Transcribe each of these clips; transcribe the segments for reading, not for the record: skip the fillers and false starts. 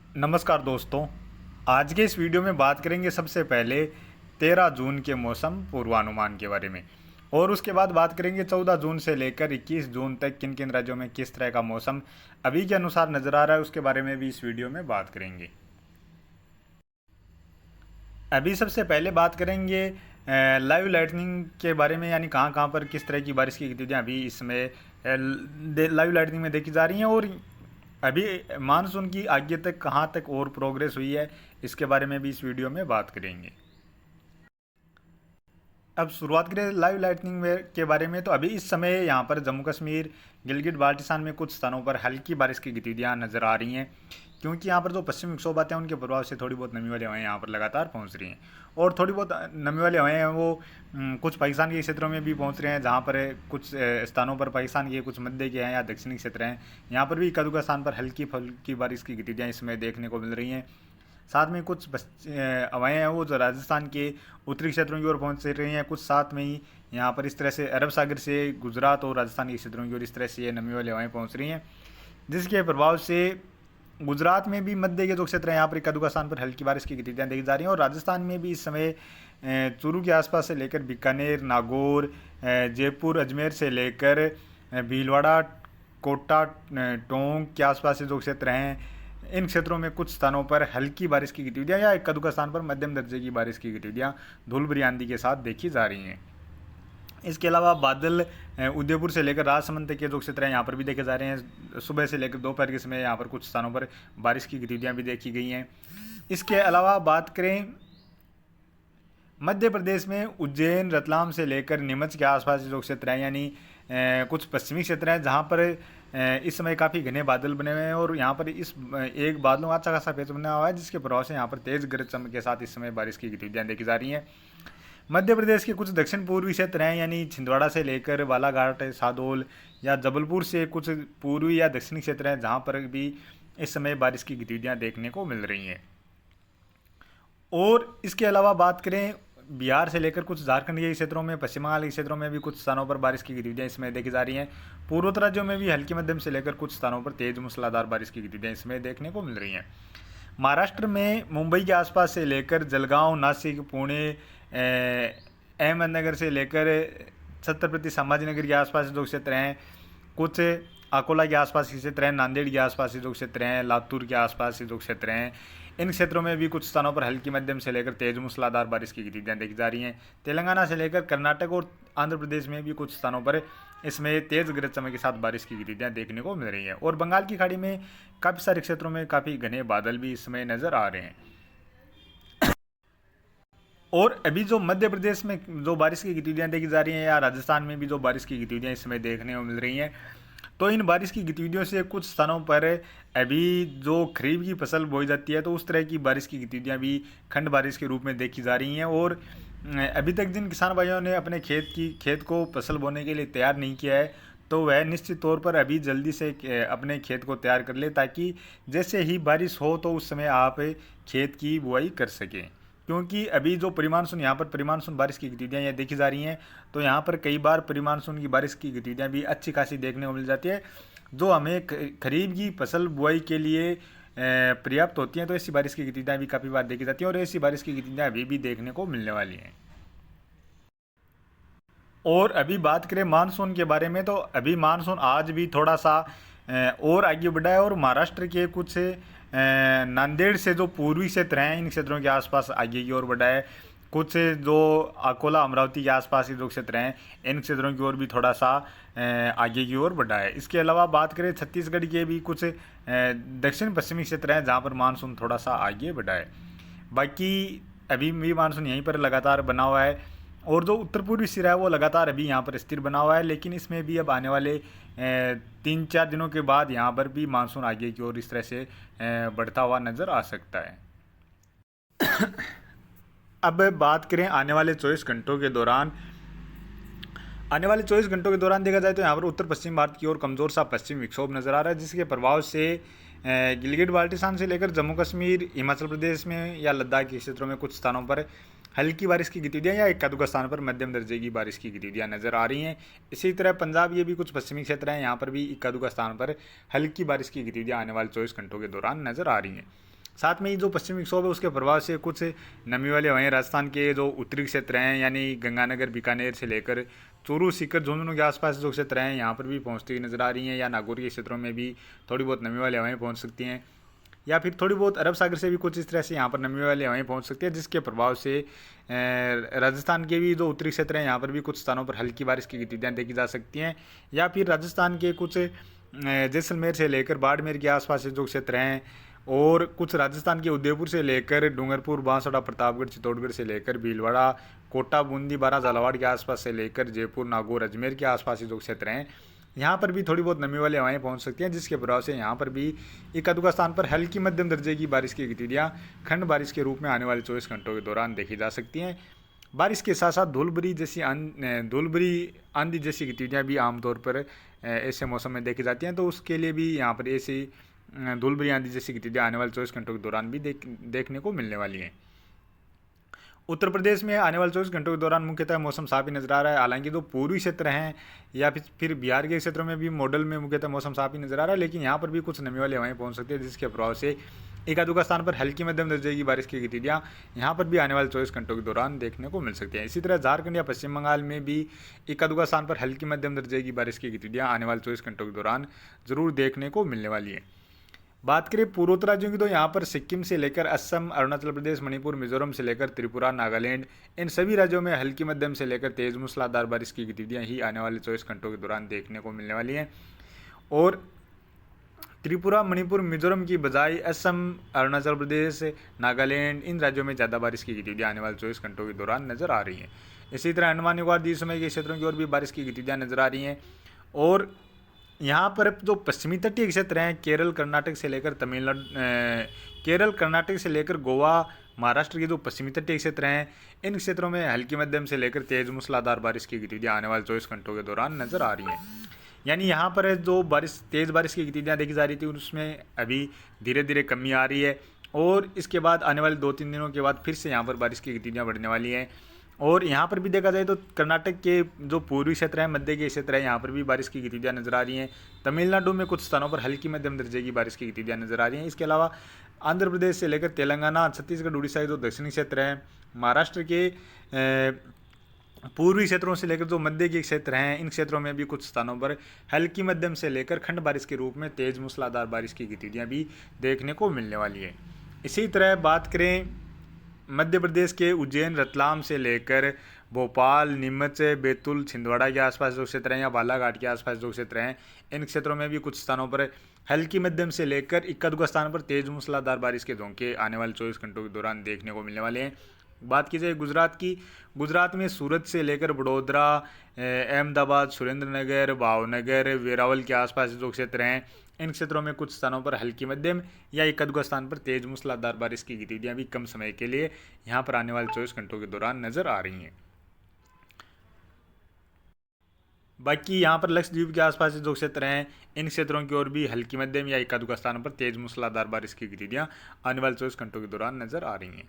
नमस्कार दोस्तों। आज के इस वीडियो में बात करेंगे सबसे पहले 13 जून के मौसम पूर्वानुमान के बारे में, और उसके बाद बात करेंगे 14 जून से लेकर 21 जून तक किन किन राज्यों में किस तरह का मौसम अभी के अनुसार नज़र आ रहा है, उसके बारे में भी इस वीडियो में बात करेंगे। अभी सबसे पहले बात करेंगे लाइव लाइटनिंग के बारे में, यानी कहाँ कहाँ पर किस तरह की बारिश की गतिविधियाँ अभी इसमें लाइव लाइटनिंग में देखी जा रही हैं, और अभी मानसून की आगे तक कहाँ तक और प्रोग्रेस हुई है, इसके बारे में भी इस वीडियो में बात करेंगे। अब शुरुआत करें लाइव लाइटनिंग में के बारे में, तो अभी इस समय यहाँ पर जम्मू कश्मीर, गिलगित बाल्टिस्तान में कुछ स्थानों पर हल्की बारिश की गतिविधियाँ नज़र आ रही हैं, क्योंकि यहाँ पर जो पश्चिमी विक्षोभ आते हैं उनके प्रभाव से थोड़ी बहुत नमी वाली हवाएं यहाँ पर लगातार पहुँच रही हैं, और थोड़ी बहुत नमी वाली हवाएं हैं वो कुछ पाकिस्तान के क्षेत्रों में भी पहुँच रहे हैं, जहाँ पर कुछ स्थानों पर पाकिस्तान के कुछ मध्य के हैं या दक्षिणी क्षेत्र हैं, यहाँ पर भी कदू का स्थान पर हल्की फुल्की बारिश की गतिविधियाँ इसमें देखने को मिल रही हैं। साथ में कुछ हवाएं हैं वो जो राजस्थान के उत्तरी क्षेत्रों की ओर पहुंच रही हैं, कुछ साथ में ही यहाँ पर इस तरह से अरब सागर से गुजरात और राजस्थान के क्षेत्रों की ओर इस तरह से ये नमी वाली हवाएं पहुंच रही हैं, जिसके प्रभाव से गुजरात में भी मध्य के जो क्षेत्र हैं यहाँ पर कदू का स्थान पर हल्की बारिश की गतिविधियाँ देखी जा रही हैं, और राजस्थान में भी इस समय चूरू के आसपास से लेकर बीकानेर, नागौर, जयपुर, अजमेर से लेकर भीलवाड़ा, कोटा, टोंक के आसपास से जो क्षेत्र हैं, इन क्षेत्रों में कुछ स्थानों पर हल्की बारिश की गतिविधियाँ या एक कदू का स्थान पर मध्यम दर्जे की बारिश की गतिविधियाँ धूल भरी आंधी के साथ देखी जा रही हैं। इसके अलावा बादल उदयपुर से लेकर राजसमंद तक के जो क्षेत्र हैं यहाँ पर भी देखे जा रहे हैं। सुबह से लेकर दोपहर के समय यहाँ पर कुछ स्थानों पर बारिश की गतिविधियाँ भी देखी गई हैं। इसके अलावा बात करें मध्य प्रदेश में उज्जैन, रतलाम से लेकर नीमच के आसपास जो क्षेत्र हैं, यानी कुछ पश्चिमी क्षेत्र हैं जहाँ पर इस समय काफ़ी घने बादल बने हुए हैं, और यहाँ पर इस एक बादलों का अच्छा खासा पेच बना हुआ है, जिसके प्रभाव से यहाँ पर तेज़ गरज चमक के साथ इस समय बारिश की गतिविधियाँ देखी जा रही हैं। मध्य प्रदेश के कुछ दक्षिण पूर्वी क्षेत्र हैं, यानी छिंदवाड़ा से लेकर बालाघाट, सादोल या जबलपुर से कुछ पूर्वी या दक्षिणी क्षेत्र हैं जहाँ पर भी इस समय बारिश की गतिविधियाँ देखने को मिल रही हैं। और इसके अलावा बात करें बिहार से लेकर कुछ झारखंड के क्षेत्रों में, पश्चिम बंगाल के क्षेत्रों में भी कुछ स्थानों पर बारिश की गतिविधियाँ इसमें देखी जा रही हैं। पूर्वोत्तर राज्यों में भी हल्की मध्यम से लेकर कुछ स्थानों पर तेज मूसलाधार बारिश की गतिविधियाँ इसमें देखने को मिल रही हैं। महाराष्ट्र में मुंबई के आसपास से लेकर जलगांव, नासिक, पुणे, अहमदनगर से लेकर छत्रपति संभाजीनगर के आसपास जो क्षेत्र हैं, कुछ अकोला के आसपास के क्षेत्र हैं, नांदेड़ के आसपास के जो क्षेत्र हैं, लातूर के आसपास के जो क्षेत्र हैं, इन क्षेत्रों में भी कुछ स्थानों पर हल्की मध्यम से लेकर तेज मूसलाधार बारिश की गतिविधियाँ देखी जा रही हैं। तेलंगाना से लेकर कर्नाटक और आंध्र प्रदेश में भी कुछ स्थानों पर इसमें तेज गरज चमक के साथ बारिश की गतिविधियाँ देखने को मिल रही हैं, और बंगाल की खाड़ी में काफ़ी सारे क्षेत्रों में काफ़ी घने बादल भी इसमें नज़र आ रहे हैं। और अभी जो मध्य प्रदेश में जो बारिश की गतिविधियाँ देखी जा रही हैं, या राजस्थान में भी जो बारिश की गतिविधियाँ इसमें देखने को मिल रही हैं, तो इन बारिश की गतिविधियों से कुछ स्थानों पर अभी जो खरीफ की फसल बोई जाती है, तो उस तरह की बारिश की गतिविधियाँ भी खंड बारिश के रूप में देखी जा रही हैं। और अभी तक जिन किसान भाइयों ने अपने खेत को फसल बोने के लिए तैयार नहीं किया है, तो वह निश्चित तौर पर अभी जल्दी से अपने खेत को तैयार कर ले, ताकि जैसे ही बारिश हो तो उस समय आप खेत की बुआई कर सकें। क्योंकि अभी जो प्रीमानसून यहाँ पर प्रीमानसून बारिश की गतिविधियाँ यहाँ देखी जा रही हैं, तो यहाँ पर कई बार प्रीमानसून की बारिश की गतिविधियाँ भी अच्छी खासी देखने को मिल जाती है, जो हमें खरीफ की फसल बुआई के लिए पर्याप्त होती हैं। तो ऐसी बारिश की गतिविधियाँ भी काफ़ी बार देखी जाती हैं, और ऐसी बारिश की गतिविधियाँ अभी भी देखने को मिलने वाली हैं। और अभी बात करें मानसून के बारे में, तो अभी मानसून आज भी थोड़ा सा और आगे बढ़ा है, और महाराष्ट्र के कुछ नांदेड़ से जो पूर्वी क्षेत्र हैं, इन क्षेत्रों के आसपास आगे की ओर बढ़ा है। कुछ जो अकोला, अमरावती के आसपास के जो क्षेत्र हैं, इन क्षेत्रों की ओर भी थोड़ा सा आगे की ओर बढ़ा है। इसके अलावा बात करें छत्तीसगढ़ के भी कुछ दक्षिण पश्चिमी क्षेत्र हैं जहाँ पर मानसून थोड़ा सा आगे बढ़ा है। बाकी अभी भी मानसून यहीं पर लगातार बना हुआ है, और जो उत्तर पूर्वी सिरा है वो लगातार अभी यहाँ पर स्थिर बना हुआ है, लेकिन इसमें भी अब आने वाले 3-4 दिनों के बाद यहाँ पर भी मानसून आगे की ओर इस तरह से बढ़ता हुआ नज़र आ सकता है। अब बात करें आने वाले 24 घंटों के दौरान, देखा जाए तो यहाँ पर उत्तर पश्चिम भारत की ओर कमज़ोर सा पश्चिम विक्षोभ नज़र आ रहा है, जिसके प्रभाव से गिलगित बाल्टिस्तान से लेकर जम्मू कश्मीर, हिमाचल प्रदेश में या लद्दाख के क्षेत्रों में कुछ स्थानों पर हल्की बारिश की गतिविधियाँ या एक आध स्थान पर मध्यम दर्जे की बारिश की गतिविधियाँ नज़र आ रही हैं। इसी तरह पंजाब, ये भी कुछ पश्चिमी क्षेत्र हैं, यहाँ पर भी एक आध स्थान पर हल्की बारिश की गतिविधियाँ आने वाले 24 घंटों के दौरान नज़र आ रही हैं। साथ में ही जो पश्चिमी विक्षोभ है उसके प्रभाव से कुछ नमी वाले हवाएं राजस्थान के जो उत्तरी क्षेत्र हैं यानी गंगानगर बीकानेर से लेकर चूरू सीकर झुंझुनू के आसपास जो क्षेत्र हैं यहाँ पर भी पहुँचती हुई नजर आ रही हैं, या नागौर के क्षेत्रों में भी थोड़ी बहुत नमी वाली हवाएं पहुँच सकती हैं, या फिर थोड़ी बहुत अरब सागर से भी कुछ इस तरह से यहाँ पर नमी वाली हवाएं पहुँच सकती है, जिसके प्रभाव से राजस्थान के भी जो उत्तरी क्षेत्र हैं यहाँ पर भी कुछ स्थानों पर हल्की बारिश की गतिविधियाँ देखी जा सकती हैं, या फिर राजस्थान के कुछ जैसलमेर से लेकर बाड़मेर के आसपास से जो क्षेत्र हैं और कुछ राजस्थान के उदयपुर से लेकर डूंगरपुर, बांसवाड़ा, प्रतापगढ़, चित्तौड़गढ़ से लेकर भीलवाड़ा, कोटा, बूंदी, बारा, झालावाड़ के आसपास से लेकर जयपुर, नागौर, अजमेर के आसपास जो क्षेत्र हैं यहाँ पर भी थोड़ी बहुत नमी वाली हवाएं पहुँच सकती हैं, जिसके प्रभाव से यहाँ पर भी एक आध स्थान पर हल्की मध्यम दर्जे की बारिश की गतिविधियाँ खंड बारिश के रूप में आने वाले 24 घंटों के दौरान देखी जा सकती हैं। बारिश के साथ साथ धूलभरी आंधी जैसी गतिविधियाँ भी आमतौर पर ऐसे मौसम में देखी जाती हैं, तो उसके लिए भी यहाँ पर ऐसी धूलभरी आंधी जैसी गतिविधियाँ आने वाले 24 घंटों के दौरान भी देखने को मिलने वाली हैं। उत्तर प्रदेश में आने वाले 24 घंटों के दौरान मुख्यतः मौसम साफ ही नजर आ रहा है। हालांकि जो पूर्वी क्षेत्र हैं या फिर बिहार के क्षेत्रों में भी मॉडल में मुख्यतः मौसम साफ ही नजर आ रहा है, लेकिन यहाँ पर भी कुछ नमी वाली हवाएं पहुँच सकती है, जिसके प्रभाव से एक आध स्थान पर हल्की मध्यम दर्जे की बारिश की गतिविधियाँ यहाँ पर भी आने वाले 24 घंटों के दौरान देखने को मिल सकती हैं। इसी तरह झारखंड या पश्चिम बंगाल में भी एक आध स्थान पर हल्की मध्यम दर्जे की बारिश की गतिविधियाँ आने वाले 24 घंटों के दौरान जरूर देखने को मिलने वाली है। बात करें पूर्वोत्तर राज्यों की, तो यहाँ पर सिक्किम से लेकर असम, अरुणाचल प्रदेश, मणिपुर, मिजोरम से लेकर त्रिपुरा, नागालैंड, इन सभी राज्यों में हल्की मध्यम से लेकर तेज मूसलाधार बारिश की गतिविधियाँ ही आने वाले 24 घंटों के दौरान देखने को मिलने वाली हैं। और त्रिपुरा, मणिपुर, मिजोरम की बजाय असम, अरुणाचल प्रदेश, नागालैंड, इन राज्यों में ज़्यादा बारिश की गतिविधियाँ आने वाले 24 घंटों के दौरान नजर आ रही हैं। इसी तरह अंडमान निकोबार द्वीप समूह के क्षेत्रों की ओर भी बारिश की गतिविधियाँ नजर आ रही हैं। और यहाँ पर जो पश्चिमी तटीय क्षेत्र हैं केरल, कर्नाटक से लेकर तमिलनाडु, केरल, कर्नाटक से लेकर गोवा, महाराष्ट्र के जो पश्चिमी तटीय क्षेत्र हैं इन क्षेत्रों में हल्की मध्यम से लेकर तेज मूसलाधार बारिश की गतिविधियाँ आने वाले 24 घंटों के दौरान नजर आ रही हैं। यानी यहाँ पर जो तेज़ बारिश की गतिविधियाँ देखी जा रही थी उसमें अभी धीरे धीरे कमी आ रही है, और इसके बाद आने वाले 2-3 दिनों के बाद फिर से यहाँ पर बारिश की गतिविधियाँ बढ़ने वाली हैं। और यहाँ पर भी देखा जाए तो कर्नाटक के जो पूर्वी क्षेत्र है, मध्य के क्षेत्र है, यहाँ पर भी बारिश की गतिविधियाँ नजर आ रही हैं। तमिलनाडु में कुछ स्थानों पर हल्की मध्यम दर्जे की बारिश की गतिविधियाँ नजर आ रही हैं। इसके अलावा आंध्र प्रदेश से लेकर तेलंगाना, छत्तीसगढ़, उड़ीसा के जो दक्षिणी क्षेत्र हैं, महाराष्ट्र के पूर्वी क्षेत्रों से लेकर जो मध्य के क्षेत्र हैं, इन क्षेत्रों में भी कुछ स्थानों पर हल्की मध्यम से लेकर खंड बारिश के रूप में तेज मूसलाधार बारिश की गतिविधियाँ भी देखने को मिलने वाली है। इसी तरह बात करें मध्य प्रदेश के उज्जैन, रतलाम से लेकर भोपाल, नीमच, बैतूल, छिंदवाड़ा के आसपास जो क्षेत्र हैं या बालाघाट के आसपास जो क्षेत्र हैं, इन क्षेत्रों में भी कुछ स्थानों पर हल्की मध्यम से लेकर इक्का-दुक्का स्थान पर तेज मूसलाधार बारिश के झोंके आने वाले 24 घंटों के दौरान देखने को मिलने वाले हैं। बात की जाए गुजरात की, गुजरात में सूरत से लेकर वडोदरा, अहमदाबाद, सुरेंद्रनगर, भावनगर, वेरावल के आसपास जो क्षेत्र हैं, इन क्षेत्रों में कुछ स्थानों पर हल्की मध्यम या एक-आध स्थान पर तेज मूसलाधार बारिश की गतिविधियां भी कम समय के लिए यहां पर आने वाले 24 घंटों के दौरान नजर आ रही हैं। बाकी यहाँ पर लक्षद्वीप के आसपास जो क्षेत्र हैं, इन क्षेत्रों की ओर भी हल्की मध्यम या एक-आध स्थानों पर तेज मूसलाधार बारिश की गतिविधियां आने वाले 24 घंटों के दौरान नजर आ रही हैं।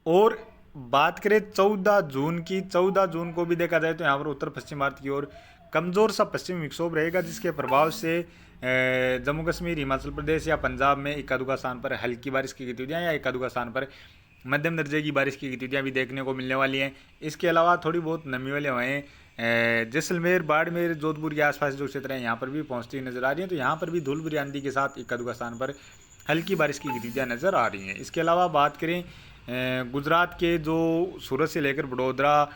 और बात करें 14 जून की, 14 जून को भी देखा जाए तो यहाँ पर उत्तर पश्चिम भारत की ओर कमज़ोर सा पश्चिमी विक्षोभ रहेगा, जिसके प्रभाव से जम्मू कश्मीर, हिमाचल प्रदेश या पंजाब में एक-आध स्थान पर हल्की बारिश की गतिविधियाँ या एक-आध स्थान पर मध्यम दर्जे की बारिश की गतिविधियाँ भी देखने को मिलने वाली हैं। इसके अलावा थोड़ी बहुत नमी वाली हवाएँ जैसलमेर, बाड़मेर, जोधपुर के आसपास जो क्षेत्र हैं यहाँ पर भी पहुँचती हुई नजर आ रही हैं। तो यहाँ पर भी धूल भरी आंधी के साथ एक-आध स्थान पर हल्की बारिश की गतिविधियाँ नजर आ रही हैं। इसके अलावा बात करें गुजरात के जो सूरत से लेकर वडोदरा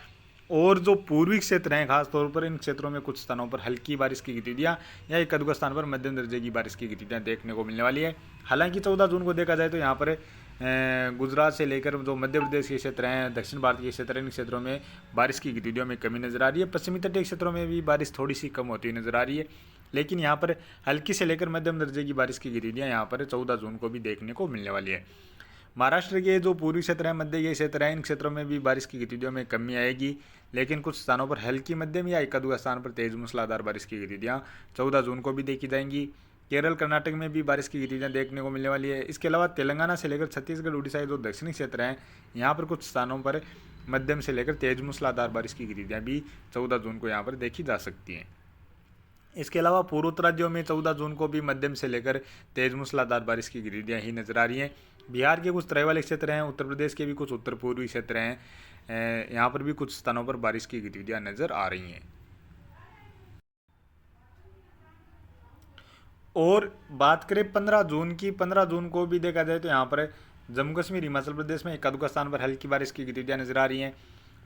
और जो पूर्वी क्षेत्र हैं, खास तौर पर इन क्षेत्रों में कुछ स्थानों पर हल्की बारिश की गतिविधियाँ या एक-आध स्थान पर मध्यम दर्जे की बारिश की गतिविधियाँ देखने को मिलने वाली है। हालांकि 14 जून को देखा जाए तो यहाँ पर गुजरात से लेकर जो मध्य प्रदेश के क्षेत्र हैं, दक्षिण भारत के क्षेत्र हैं, इन क्षेत्रों में बारिश की गतिविधियों में कमी नजर आ रही है। पश्चिमी तटीय क्षेत्रों में भी बारिश थोड़ी सी कम होती हुई नजर आ रही है, लेकिन यहाँ पर हल्की से लेकर मध्यम दर्जे की बारिश की गतिविधियाँ यहाँ पर 14 जून को भी देखने को मिलने वाली है। महाराष्ट्र के जो पूर्वी क्षेत्र हैं, मध्य के क्षेत्र हैं, इन क्षेत्रों में भी बारिश की गतिविधियों में कमी आएगी, लेकिन कुछ स्थानों पर हल्की मध्यम या एक-आध स्थान पर तेज मूसलाधार बारिश की गतिविधियाँ 14 जून को भी देखी जाएंगी। केरल, कर्नाटक में भी बारिश की गतिविधियाँ देखने को मिलने वाली है। इसके अलावा तेलंगाना से लेकर छत्तीसगढ़, उड़ीसा के जो दक्षिणी क्षेत्र हैं, यहाँ पर कुछ स्थानों पर मध्यम से लेकर तेज मूसलाधार बारिश की गतिविधियाँ भी 14 जून को यहाँ पर देखी जा सकती हैं। इसके अलावा पूर्वोत्तर राज्यों में 14 जून को भी मध्यम से लेकर तेज मूसलाधार बारिश की गतिविधियाँ ही नजर आ रही हैं। बिहार के कुछ तराई वाले क्षेत्र हैं, उत्तर प्रदेश के भी कुछ उत्तर पूर्वी क्षेत्र हैं, यहाँ पर भी कुछ स्थानों पर बारिश की गतिविधियाँ नजर आ रही हैं। और बात करें 15 जून की, 15 जून को भी देखा जाए तो यहाँ पर जम्मू कश्मीर, हिमाचल प्रदेश में एक आध स्थान पर हल्की बारिश की गतिविधियाँ नजर आ रही हैं।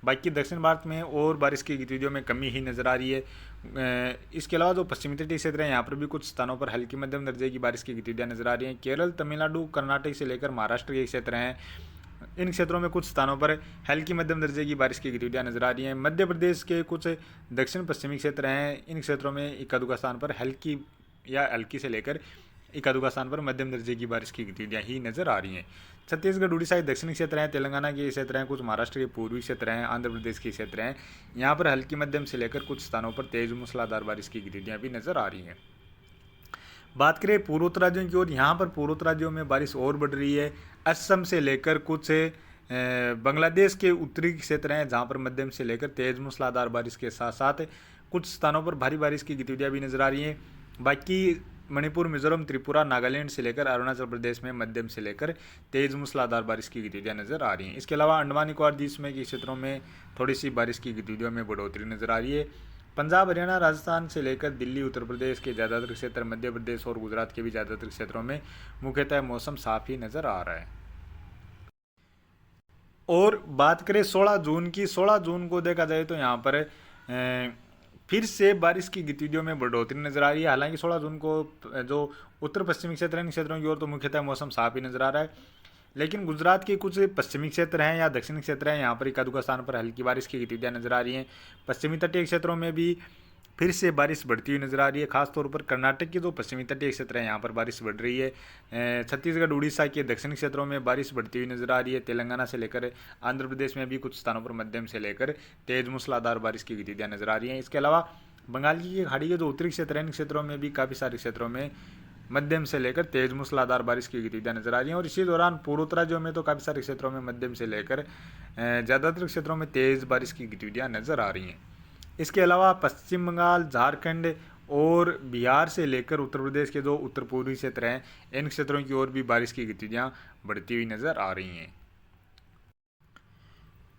बाकी दक्षिण भारत में और बारिश की गतिविधियों में कमी ही नजर आ रही है। इसके अलावा जो पश्चिमी तटीय क्षेत्र हैं यहाँ पर भी कुछ स्थानों पर हल्की मध्यम दर्जे की बारिश की गतिविधियाँ नजर आ रही हैं। केरल, तमिलनाडु, कर्नाटक से लेकर महाराष्ट्र के क्षेत्र हैं, इन क्षेत्रों में कुछ स्थानों पर हल्की मध्यम दर्जे की बारिश की गतिविधियाँ नजर आ रही हैं। मध्य प्रदेश के कुछ दक्षिण पश्चिमी क्षेत्र हैं, इन क्षेत्रों में एक आध स्थान पर हल्की या हल्की से लेकर एक आध स्थान पर मध्यम दर्जे की बारिश की गतिविधियाँ ही नजर आ रही हैं। छत्तीसगढ़, उड़ीसा के दक्षिणी क्षेत्र हैं, तेलंगाना के क्षेत्र हैं, कुछ महाराष्ट्र के पूर्वी क्षेत्र हैं, आंध्र प्रदेश के क्षेत्र हैं, यहाँ पर हल्की मध्यम से लेकर कुछ स्थानों पर तेज मूसलाधार बारिश की गतिविधियाँ भी नजर आ रही हैं। बात करें पूर्वोत्तर राज्यों की ओर, यहाँ पर पूर्वोत्तर राज्यों में बारिश और बढ़ रही है। असम से लेकर कुछ बांग्लादेश के उत्तरी क्षेत्र हैं, जहाँ पर मध्यम से लेकर तेज मूसलाधार बारिश के साथ साथ कुछ स्थानों पर भारी बारिश की गतिविधियाँ भी नजर आ रही हैं। बाकी मणिपुर, मिजोरम, त्रिपुरा, नागालैंड से लेकर अरुणाचल प्रदेश में मध्यम से लेकर तेज मूसलाधार बारिश की गतिविधियाँ नजर आ रही हैं। इसके अलावा अंडमान निकोबार द्वीप समूह के क्षेत्रों में थोड़ी सी बारिश की गतिविधियों में बढ़ोतरी नजर आ रही है। पंजाब, हरियाणा, राजस्थान से लेकर दिल्ली, उत्तर प्रदेश के ज़्यादातर क्षेत्र, मध्य प्रदेश और गुजरात के भी ज़्यादातर क्षेत्रों में मुख्यतः मौसम साफ ही नजर आ रहा है। और बात करें 16 जून की, 16 जून को देखा जाए तो यहाँ पर फिर से बारिश की गतिविधियों में बढ़ोतरी नजर आ रही है। हालांकि 16 जून को जो उत्तर पश्चिमी क्षेत्र हैं, इन क्षेत्रों की ओर तो मुख्यतः मौसम साफ ही नजर आ रहा है, लेकिन गुजरात के कुछ पश्चिमी क्षेत्र हैं या दक्षिणी क्षेत्र हैं, यहाँ पर एक आध स्थान पर हल्की बारिश की गतिविधियाँ नजर आ रही हैं। पश्चिमी तटीय क्षेत्रों में भी फिर से बारिश बढ़ती हुई नजर आ रही है। खासतौर पर कर्नाटक के जो पश्चिमी तटीय क्षेत्र हैं, यहाँ पर बारिश बढ़ रही है। छत्तीसगढ़, उड़ीसा के दक्षिणी क्षेत्रों में बारिश बढ़ती हुई नजर आ रही है। तेलंगाना से लेकर आंध्र प्रदेश में भी कुछ स्थानों पर मध्यम से लेकर तेज मूसलाधार बारिश की गतिविधियाँ नजर आ रही हैं। इसके अलावा बंगाल की खाड़ी के जो उत्तरी क्षेत्र हैं, इन क्षेत्रों में भी काफ़ी सारे क्षेत्रों में मध्यम से लेकर तेज मूसलाधार बारिश की गतिविधियाँ नजर आ रही हैं। और इसी दौरान पूर्वोत्तर राज्यों में तो काफ़ी सारे क्षेत्रों में मध्यम से लेकर ज़्यादातर क्षेत्रों में तेज बारिश की गतिविधियाँ नजर आ रही हैं। इसके अलावा पश्चिम बंगाल, झारखंड और बिहार से लेकर उत्तर प्रदेश के जो उत्तर पूर्वी क्षेत्र हैं, इन क्षेत्रों की ओर भी बारिश की गतिविधियाँ बढ़ती हुई नजर आ रही हैं।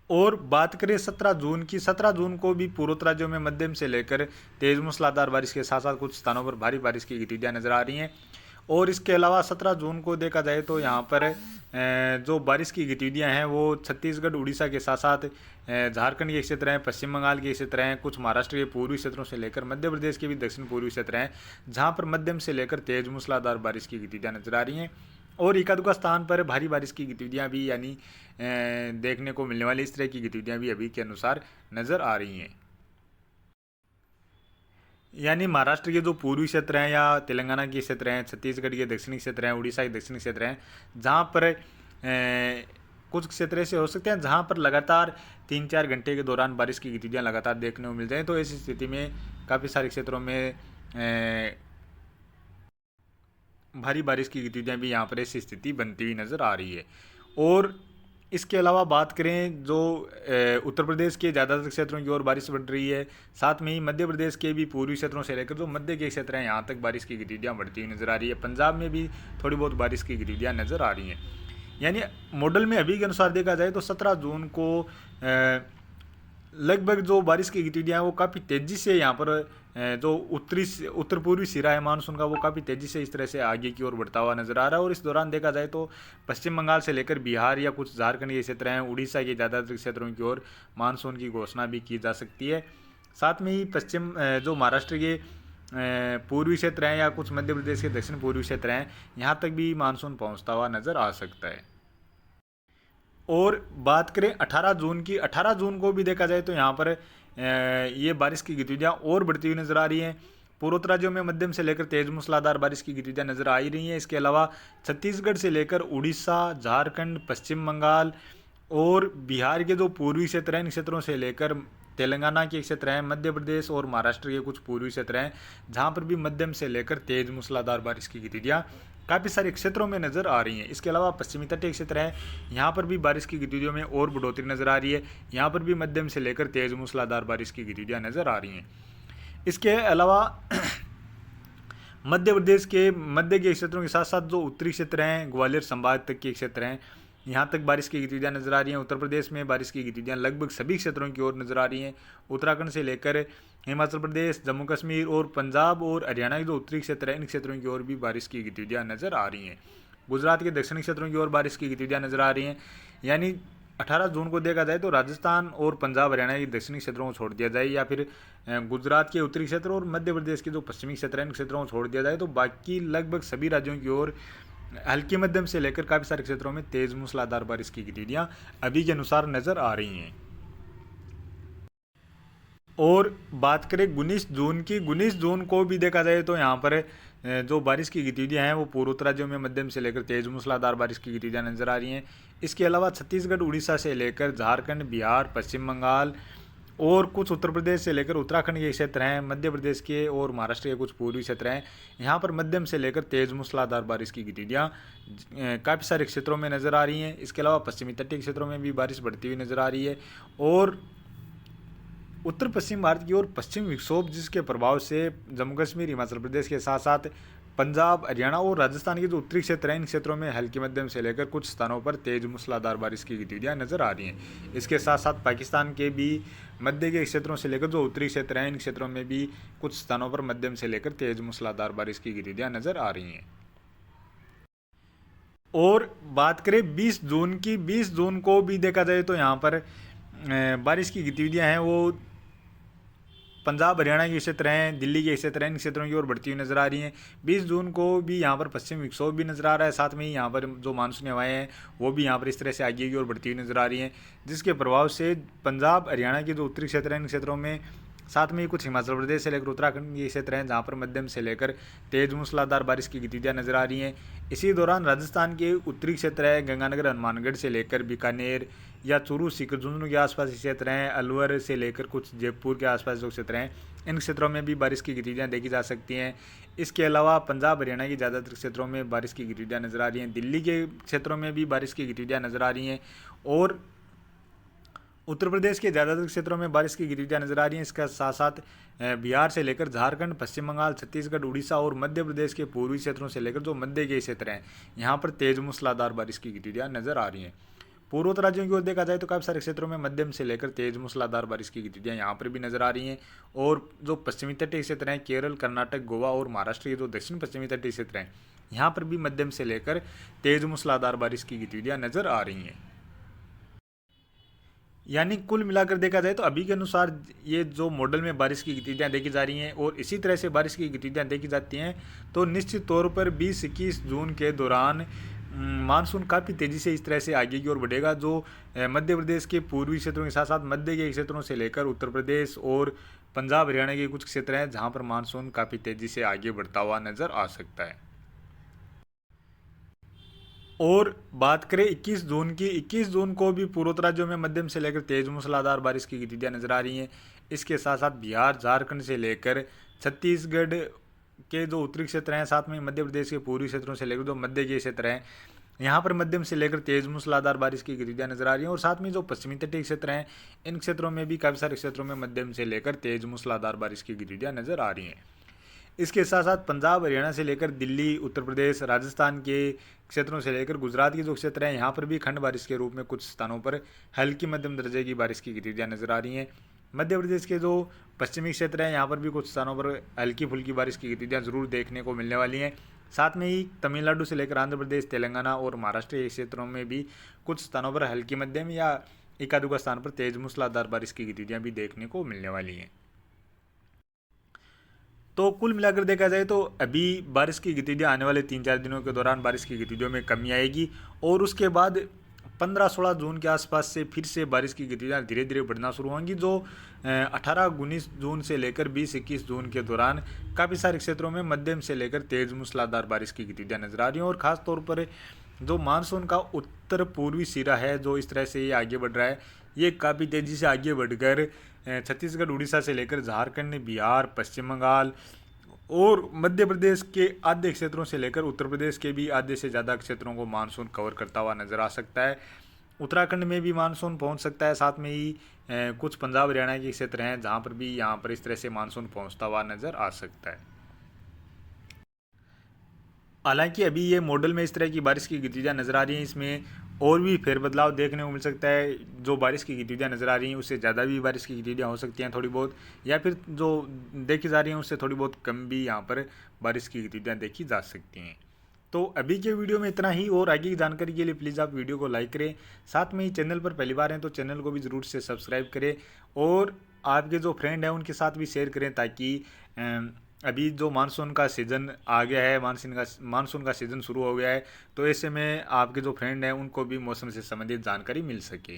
और बात करें 17 जून की, 17 जून को भी पूर्वोत्तर राज्यों में मध्यम से लेकर तेज मूसलाधार बारिश के साथ साथ कुछ स्थानों पर भारी बारिश की गतिविधियाँ नजर आ रही हैं। और इसके अलावा 17 जून को देखा जाए तो यहाँ पर जो बारिश की गतिविधियाँ हैं वो छत्तीसगढ़, उड़ीसा के साथ साथ झारखंड के क्षेत्र हैं, पश्चिम बंगाल के क्षेत्र हैं, कुछ महाराष्ट्र के पूर्वी क्षेत्रों से लेकर मध्य प्रदेश के भी दक्षिण पूर्वी क्षेत्र हैं, जहाँ पर मध्यम से लेकर तेज मूसलाधार बारिश की गतिविधियाँ नजर आ रही हैं। और एक आध स्थान पर भारी बारिश की गतिविधियाँ भी यानी देखने को मिलने वाली इस तरह की गतिविधियाँ भी अभी के अनुसार नजर आ रही हैं। यानी महाराष्ट्र के जो पूर्वी क्षेत्र हैं या तेलंगाना के क्षेत्र हैं, छत्तीसगढ़ के दक्षिणी क्षेत्र हैं, उड़ीसा के दक्षिणी क्षेत्र हैं, जहाँ पर कुछ क्षेत्र ऐसे हो सकते हैं जहाँ पर लगातार 3-4 घंटे के दौरान बारिश की गतिविधियाँ लगातार देखने को मिल जाएँ, तो ऐसी स्थिति में काफ़ी सारे क्षेत्रों में भारी बारिश की गतिविधियाँ भी यहाँ पर ऐसी स्थिति बनती हुई नज़र आ रही है। और इसके अलावा बात करें जो उत्तर प्रदेश के ज़्यादातर क्षेत्रों की ओर बारिश बढ़ रही है, साथ में ही मध्य प्रदेश के भी पूर्वी क्षेत्रों से लेकर जो मध्य के क्षेत्र हैं, यहाँ तक बारिश की गतिविधियाँ बढ़ती हुई नज़र आ रही है। पंजाब में भी थोड़ी बहुत बारिश की गतिविधियाँ नज़र आ रही हैं। यानी मॉडल में अभी के अनुसार देखा जाए तो 17 जून को लगभग जो बारिश की गतिविधियाँ हैं वो काफ़ी तेज़ी से यहाँ पर जो उत्तर पूर्वी सिरा है मानसून का, वो काफ़ी तेज़ी से इस तरह से आगे की ओर बढ़ता हुआ नजर आ रहा है। और इस दौरान देखा जाए तो पश्चिम बंगाल से लेकर बिहार या कुछ झारखंड के क्षेत्र हैं, उड़ीसा के ज़्यादातर क्षेत्रों की ओर मानसून की घोषणा भी की जा सकती है। साथ में ही पश्चिम जो महाराष्ट्र के पूर्वी क्षेत्र हैं या कुछ मध्य प्रदेश के दक्षिण पूर्वी क्षेत्र हैं, यहाँ तक भी मानसून पहुँचता हुआ नजर आ सकता है। और बात करें 18 जून की, 18 जून को भी देखा जाए तो यहाँ पर ये बारिश की गतिविधियाँ और बढ़ती हुई नजर आ रही हैं। पूर्वोत्तर राज्यों में मध्यम से लेकर तेज मूसलाधार बारिश की गतिविधियाँ नजर आ ही रही हैं। इसके अलावा छत्तीसगढ़ से लेकर उड़ीसा, झारखंड, पश्चिम बंगाल और बिहार के जो पूर्वी क्षेत्र हैं, इन क्षेत्रों से लेकर तेलंगाना के क्षेत्र हैं, मध्य प्रदेश और महाराष्ट्र के कुछ पूर्वी क्षेत्र हैं, जहाँ पर भी मध्यम से लेकर तेज मूसलाधार बारिश की गतिविधियाँ काफ़ी सारे क्षेत्रों में नजर आ रही हैं। इसके अलावा पश्चिमी तटीय क्षेत्र है, यहाँ पर भी बारिश की गतिविधियों में और बढ़ोतरी नजर आ रही है। यहाँ पर भी मध्यम से लेकर तेज मूसलाधार बारिश की गतिविधियाँ नजर आ रही हैं। इसके अलावा मध्य प्रदेश के मध्य के क्षेत्रों के साथ साथ जो उत्तरी क्षेत्र हैं, ग्वालियर संभाग तक के क्षेत्र हैं, यहाँ तक बारिश की गतिविधियाँ नजर आ रही हैं। उत्तर प्रदेश में बारिश की गतिविधियाँ लगभग सभी क्षेत्रों की ओर नजर आ रही हैं। उत्तराखंड से लेकर हिमाचल प्रदेश, जम्मू कश्मीर और पंजाब और हरियाणा के जो उत्तरी क्षेत्र हैं, इन क्षेत्रों की ओर भी बारिश की गतिविधियाँ नजर आ रही हैं। गुजरात के दक्षिणी क्षेत्रों की ओर बारिश की गतिविधियाँ नजर आ रही हैं। यानी 18 जून को देखा जाए तो राजस्थान और पंजाब हरियाणा के दक्षिणी क्षेत्रों को छोड़ दिया जाए, या फिर गुजरात के उत्तरी क्षेत्र और मध्य प्रदेश के जो पश्चिमी क्षेत्र हैं, इन क्षेत्रों को छोड़ दिया जाए, तो बाकी लगभग सभी राज्यों की ओर हल्की मध्यम से लेकर काफ़ी सारे क्षेत्रों में तेज मूसलाधार बारिश की गतिविधियां अभी के अनुसार नजर आ रही हैं। और बात करें 19 जून की, 19 जून को भी देखा जाए तो यहाँ पर जो बारिश की गतिविधियाँ हैं वो पूर्वोत्तर राज्यों में मध्यम से लेकर तेज मूसलाधार बारिश की गतिविधियाँ नजर आ रही हैं। इसके अलावा छत्तीसगढ़, उड़ीसा से लेकर झारखंड, बिहार, पश्चिम बंगाल और कुछ उत्तर प्रदेश से लेकर उत्तराखंड के क्षेत्र हैं, मध्य प्रदेश के और महाराष्ट्र के कुछ पूर्वी क्षेत्र हैं, यहाँ पर मध्यम से लेकर तेज मूसलाधार बारिश की गतिविधियाँ काफ़ी सारे क्षेत्रों में नजर आ रही हैं। इसके अलावा पश्चिमी तटीय क्षेत्रों में भी बारिश बढ़ती हुई नजर आ रही है। और उत्तर पश्चिम भारत की ओर पश्चिम विक्षोभ, जिसके प्रभाव से जम्मू कश्मीर, हिमाचल प्रदेश के साथ साथ पंजाब, हरियाणा और राजस्थान के जो उत्तरी क्षेत्र हैं, इन क्षेत्रों में हल्की मध्यम से लेकर कुछ स्थानों पर तेज मूसलाधार बारिश की गतिविधियां नजर आ रही हैं। इसके साथ साथ पाकिस्तान के भी मध्य के क्षेत्रों से लेकर जो उत्तरी क्षेत्र हैं, इन क्षेत्रों में भी कुछ स्थानों पर मध्यम से लेकर तेज मूसलाधार बारिश की गतिविधियां नजर आ रही हैं। और बात करें 20 जून की, 20 जून को भी देखा जाए तो यहाँ पर बारिश की गतिविधियां हैं वो पंजाब हरियाणा के क्षेत्र हैं, दिल्ली के क्षेत्र हैं, इन क्षेत्रों की ओर बढ़ती हुई नजर आ रही हैं। 20 जून को भी यहाँ पर पश्चिम विक्षोभ भी नजर आ रहा है, साथ में ही यहाँ पर जो मानसूनी हवाएं हैं वो भी यहाँ पर इस तरह से आगे की ओर बढ़ती हुई नजर आ रही हैं, जिसके प्रभाव से पंजाब हरियाणा के जो उत्तरी क्षेत्र हैं, इन क्षेत्रों में, साथ में ही कुछ हिमाचल प्रदेश से लेकर उत्तराखंड के क्षेत्र हैं जहाँ पर मध्यम से लेकर तेज मूसलाधार बारिश की गतिविधियाँ नजर आ रही हैं। इसी दौरान राजस्थान के उत्तरी क्षेत्र है, गंगानगर, हनुमानगढ़ से लेकर बीकानेर या चूरू, सीकर, झुंझुनू के आसपास क्षेत्र हैं, अलवर से लेकर कुछ जयपुर के आसपास जो क्षेत्र हैं, इन क्षेत्रों में भी बारिश की गतिविधियाँ देखी जा सकती हैं। इसके अलावा पंजाब हरियाणा के ज़्यादातर क्षेत्रों में बारिश की गतिविधियाँ नजर आ रही हैं, दिल्ली के क्षेत्रों में भी बारिश की गतिविधियाँ नजर आ रही हैं, और उत्तर प्रदेश के ज़्यादातर क्षेत्रों में बारिश की गतिविधियाँ नजर आ रही हैं। इसका साथ साथ बिहार से लेकर झारखंड, पश्चिम बंगाल, छत्तीसगढ़, उड़ीसा और मध्य प्रदेश के पूर्वी क्षेत्रों से लेकर जो मध्य के क्षेत्र हैं, यहाँ पर तेज मूसलाधार बारिश की गतिविधियाँ नजर आ रही हैं। पूर्वोत्तर राज्यों की ओर देखा जाए तो काफ़ी सारे क्षेत्रों में मध्यम से लेकर तेज मूसलाधार बारिश की गतिविधियाँ यहाँ पर भी नजर आ रही हैं। और जो पश्चिमी तटीय क्षेत्र हैं, केरल, कर्नाटक, गोवा और महाराष्ट्र के जो दक्षिण पश्चिमी तटीय क्षेत्र हैं, यहाँ पर भी मध्यम से लेकर तेज मूसलाधार बारिश की गतिविधियाँ नजर आ रही हैं। यानी कुल मिलाकर देखा जाए तो अभी के अनुसार ये जो मॉडल में बारिश की गतिविधियाँ देखी जा रही हैं और इसी तरह से बारिश की गतिविधियाँ देखी जाती हैं, तो निश्चित तौर पर 20-21 जून के दौरान मानसून काफ़ी तेज़ी से इस तरह से आगे की ओर बढ़ेगा, जो मध्य प्रदेश के पूर्वी क्षेत्रों के साथ साथ मध्य के क्षेत्रों से लेकर उत्तर प्रदेश और पंजाब हरियाणा के कुछ क्षेत्र हैं जहाँ पर मानसून काफ़ी तेज़ी से आगे बढ़ता हुआ नज़र आ सकता है। और बात करें 21 जून की, 21 जून को भी पूर्वोत्तर राज्यों में मध्यम से लेकर तेज मूसलाधार बारिश की गतिविधियाँ नजर आ रही हैं। इसके साथ साथ बिहार, झारखंड से लेकर छत्तीसगढ़ के जो उत्तरी क्षेत्र हैं, साथ में मध्य प्रदेश के पूर्वी क्षेत्रों से लेकर जो मध्य के क्षेत्र हैं, यहाँ पर मध्यम से लेकर तेज मूसलाधार बारिश की गतिविधियाँ नजर आ रही हैं। और साथ में जो पश्चिमी तटीय क्षेत्र हैं, इन क्षेत्रों में भी काफ़ी सारे क्षेत्रों में मध्यम से लेकर तेज मूसलाधार बारिश की गतिविधियाँ नजर आ रही हैं। इसके साथ साथ पंजाब हरियाणा से लेकर दिल्ली, उत्तर प्रदेश, राजस्थान के क्षेत्रों से लेकर गुजरात के जो क्षेत्र हैं, यहाँ पर भी खंड बारिश के रूप में कुछ स्थानों पर हल्की मध्यम दर्जे की बारिश की गतिविधियाँ नजर आ रही हैं। मध्य प्रदेश के जो पश्चिमी क्षेत्र हैं, यहाँ पर भी कुछ स्थानों पर हल्की फुल्की बारिश की गतिविधियाँ जरूर देखने को मिलने वाली हैं। साथ में ही तमिलनाडु से लेकर आंध्र प्रदेश, तेलंगाना और महाराष्ट्र के क्षेत्रों में भी कुछ स्थानों पर हल्की मध्यम या एकाध स्थान पर तेज मूसलाधार बारिश की गतिविधियाँ भी देखने को मिलने वाली हैं। तो कुल मिलाकर देखा जाए तो अभी बारिश की गतिविधियाँ आने वाले 3-4 दिनों के दौरान बारिश की गतिविधियों में कमी आएगी, और उसके बाद 15-16 जून के आसपास से फिर से बारिश की गतिविधियाँ धीरे धीरे बढ़ना शुरू होंगी, जो 18-19 जून से लेकर 20-21 जून के दौरान काफ़ी सारे क्षेत्रों में मध्यम से लेकर तेज मूसलाधार बारिश की गतिविधियाँ नजर आ रही हैं। और ख़ासतौर पर जो मानसून का उत्तर पूर्वी सिरा है, जो इस तरह से ये आगे बढ़ रहा है, ये काफ़ी तेज़ी से आगे बढ़कर छत्तीसगढ़, उड़ीसा से लेकर झारखंड, बिहार, पश्चिम बंगाल और मध्य प्रदेश के आधे क्षेत्रों से लेकर उत्तर प्रदेश के भी आधे से ज़्यादा क्षेत्रों को मानसून कवर करता हुआ नज़र आ सकता है। उत्तराखंड में भी मानसून पहुंच सकता है, साथ में ही कुछ पंजाब हरियाणा के क्षेत्र हैं जहां पर भी यहाँ पर इस तरह से मानसून पहुंचता हुआ नज़र आ सकता है। हालांकि अभी ये मॉडल में इस तरह की बारिश की गतिविधियाँ नज़र आ रही हैं, इसमें और भी फेरबदलाव देखने को मिल सकता है। जो बारिश की गतिविधियाँ नज़र आ रही हैं उससे ज़्यादा भी बारिश की गतिविधियाँ हो सकती हैं थोड़ी बहुत, या फिर जो देखी जा रही हैं उससे थोड़ी बहुत कम भी यहाँ पर बारिश की गतिविधियाँ देखी जा सकती हैं। तो अभी के वीडियो में इतना ही, और आगे की जानकारी के लिए प्लीज़ आप वीडियो को लाइक करें, साथ में ही चैनल पर पहली बार हैं तो चैनल को भी ज़रूर से सब्सक्राइब करें, और आपके जो फ्रेंड हैं उनके साथ भी शेयर करें, ताकि अभी जो मानसून का सीज़न आ गया है, मानसून का सीज़न शुरू हो गया है, तो ऐसे में आपके जो फ्रेंड हैं उनको भी मौसम से संबंधित जानकारी मिल सके।